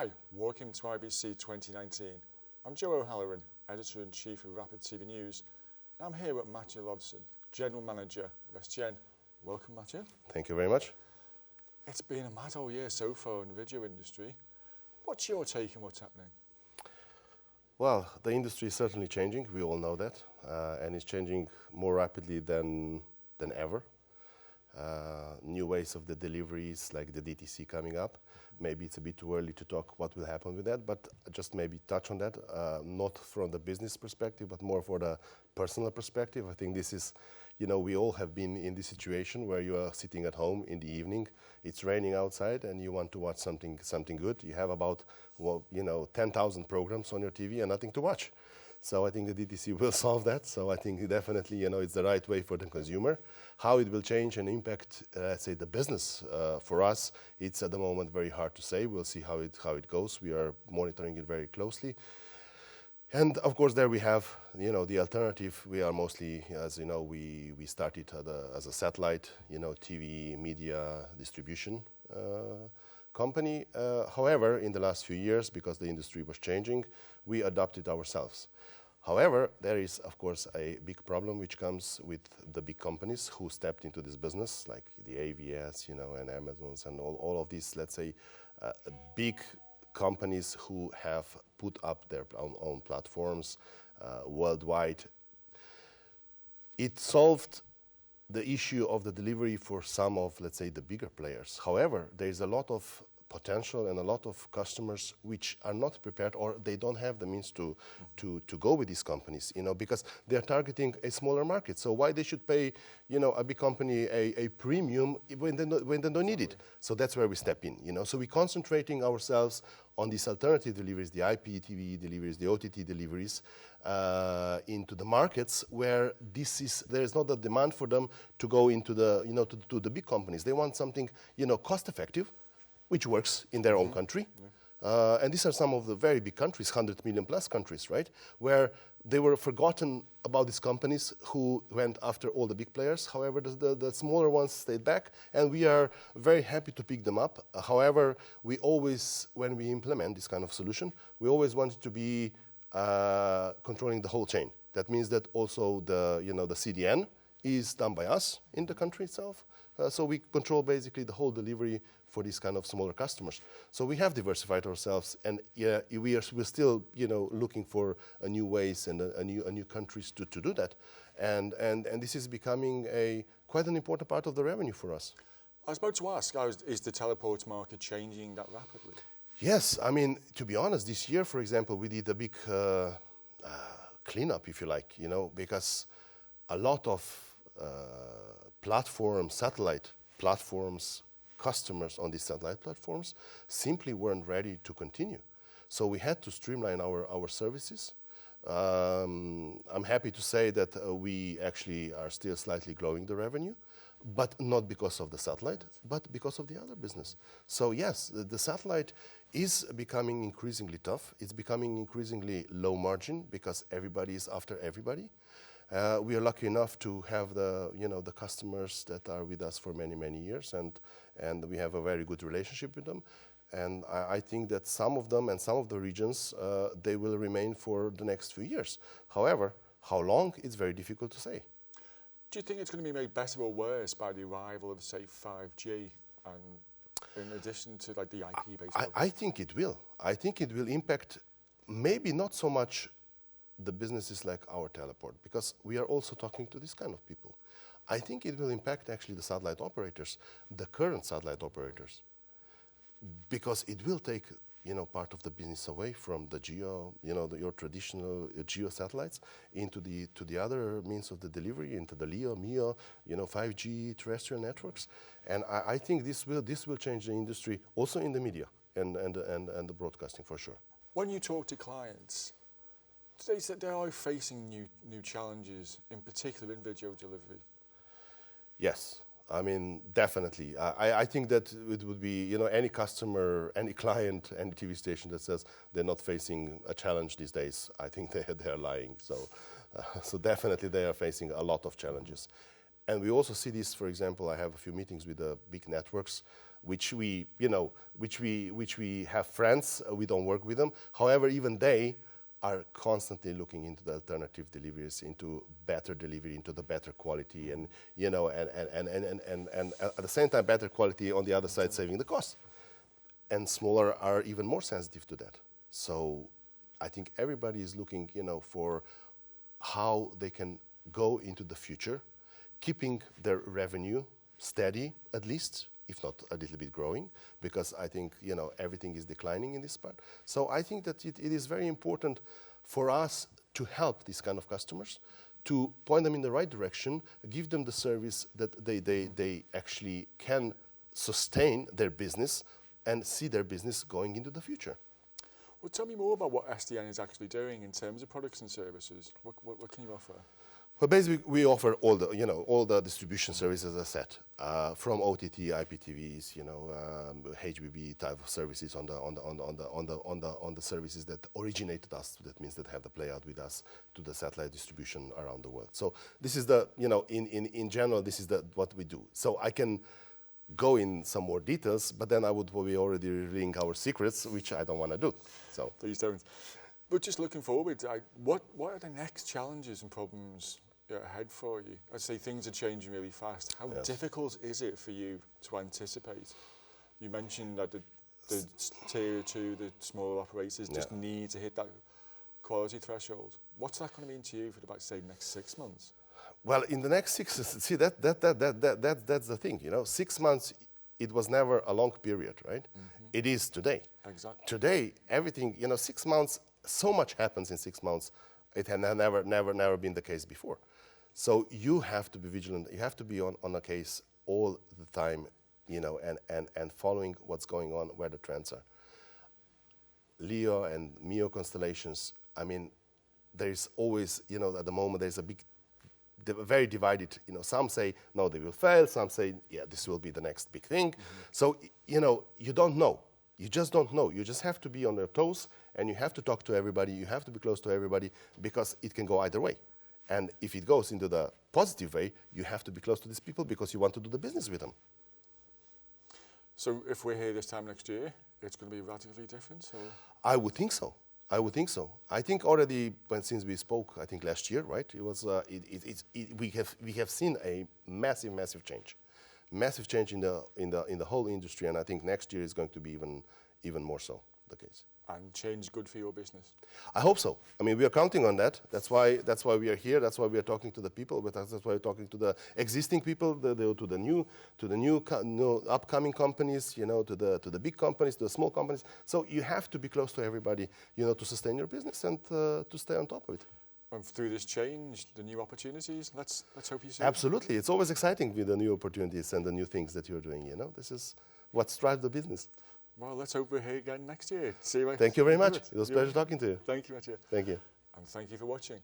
Hi, welcome to IBC 2019. I'm Joe O'Halloran, Editor-in-Chief of Rapid TV News, and I'm here with Mitja Lovsin, General Manager of STN. Welcome, Mitja. Thank you very much. It's been a mad old year so far in the video industry. What's your take on what's happening? Well, the industry is certainly changing, we all know that, and it's changing more rapidly than ever. New ways of the deliveries, like the DTC coming up. Maybe it's a bit too early to talk what will happen with that, but just maybe touch on that, not from the business perspective, but more for the personal perspective. I think this is, we all have been in this situation where you are sitting at home in the evening, it's raining outside and you want to watch something good. You have about, 10,000 programs on your TV and nothing to watch. So I think the DTC will solve that. So I think definitely, it's the right way for the consumer. How it will change and impact, let's say, the business for us, it's at the moment very hard to say. We'll see how it goes. We are monitoring it very closely. And of course, there we have, the alternative. We are mostly, as you know, we started as a satellite, TV media distribution company. However, in the last few years, because the industry was changing, we adapted ourselves. However, there is, of course, a big problem which comes with the big companies who stepped into this business, like the AVS, and Amazons and all of these, let's say, big companies who have put up their own platforms worldwide. It solved the issue of the delivery for some of, let's say, the bigger players. However, there is a lot of potential and a lot of customers which are not prepared, or they don't have the means to go with these companies, because they're targeting a smaller market. So why they should pay, a big company a premium when they don't need it? So that's where we step in, So we're concentrating ourselves on these alternative deliveries, the IPTV deliveries, the OTT deliveries, into the markets where there is not a demand for them to go into the, to the big companies. They want something, cost effective, which works in their own country. And these are some of the very big countries, 100 million plus countries, right? Where they were forgotten about these companies who went after all the big players. However, the smaller ones stayed back, and we are very happy to pick them up. However, we always, when we implement this kind of solution, we always want it to be controlling the whole chain. That means that also the CDN is done by us in the country itself. So we control basically the whole delivery for these kind of smaller customers. So we have diversified ourselves, and we're still looking for new ways and a new countries to do that, and this is becoming quite an important part of the revenue for us. I was about to ask, is the teleport market changing that rapidly? Yes, I mean, to be honest, this year, for example, we did a big cleanup, if you like, because a lot of satellite platforms, customers on these satellite platforms simply weren't ready to continue. So we had to streamline our services. I'm happy to say that we actually are still slightly growing the revenue, but not because of the satellite, but because of the other business. So yes, the satellite is becoming increasingly tough. It's becoming increasingly low margin because everybody is after everybody. We are lucky enough to have the customers that are with us for many, many years, and we have a very good relationship with them. And I think that some of them and some of the regions, they will remain for the next few years. However, how long, it's very difficult to say. Do you think it's going to be made better or worse by the arrival of, say, 5G, and in addition to like the IP-based? I think it will. I think it will impact maybe not so much the businesses like our teleport, because we are also talking to this kind of people. I think it will impact actually the satellite operators, the current satellite operators, because it will take part of the business away from the geo, your traditional geo satellites into the other means of the delivery, into the LEO, MEO, 5G terrestrial networks, and I think this will change the industry also in the media and the broadcasting for sure. When you talk to clients, they said they are facing new challenges, in particular in video delivery. Yes, I mean, definitely. I think that it would be, any customer, any client, any TV station that says they're not facing a challenge these days, I think they're lying. So definitely they are facing a lot of challenges. And we also see this, for example, I have a few meetings with the big networks which we, you know, which we have friends. We don't work with them. However, even they are constantly looking into the alternative deliveries, into better delivery, into the better quality, and you know, and at the same time, better quality on the other side, saving the cost. And smaller are even more sensitive to that. So I think everybody is looking, you know, for how they can go into the future, keeping their revenue steady, at least, if not a little bit growing, because I think, you know, everything is declining in this part. So I think that it is very important for us to help these kind of customers, to point them in the right direction, give them the service that they actually can sustain their business and see their business going into the future. Well, tell me more about what STN is actually doing in terms of products and services. What can you offer? Well, basically, we offer all the, you know, all the distribution services, as I said, from OTT, IPTVs, you know, HBB type of services on the services that originated us. That means that have the play out with us to the satellite distribution around the world. So this is the, you know, in general, this is what we do. So I can go in some more details, but then I would be already revealing our secrets, which I don't want to do. So please don't. But just looking forward, what are the next challenges and problems ahead for you? I say things are changing really fast. How difficult is it for you to anticipate? You mentioned that the tier 2, the smaller operators just need to hit that quality threshold. What's that going to mean to you for about, say, the next 6 months? Well, in the next 6, see, that's the thing, you know. 6 months, it was never a long period, right? Mm-hmm. It is today. Exactly. Today, everything, you know, 6 months, so much happens in 6 months. It had never been the case before. So you have to be vigilant. You have to be on a case all the time, you know, and following what's going on, where the trends are. LEO and MEO constellations, I mean, there's always, you know, at the moment there's very divided, you know, some say, no, they will fail, some say, yeah, this will be the next big thing. Mm-hmm. So, you know, you don't know. You just don't know. You just have to be on your toes, and you have to talk to everybody, you have to be close to everybody, because it can go either way. And if it goes into the positive way, you have to be close to these people because you want to do the business with them. So if we're here this time next year, it's going to be radically different? Or? I would think so. I think already since we spoke, I think last year, right? It was we have seen a massive change in the whole industry, and I think next year is going to be even more so the case. And change good for your business? I hope so. I mean, we are counting on that. That's why we are here. That's why we are talking to the people. But that's why we're talking to the existing people, to the new upcoming companies, you know, to the big companies, to the small companies. So you have to be close to everybody, you know, to sustain your business and to stay on top of it. And through this change, the new opportunities. Let's hope you see. Absolutely, it's always exciting with the new opportunities and the new things that you're doing. You know, this is what drives the business. Well, let's hope we're here again next year. See you later. Thank you very much. It was a pleasure talking to you. Thank you, Mitja. Thank you. And thank you for watching.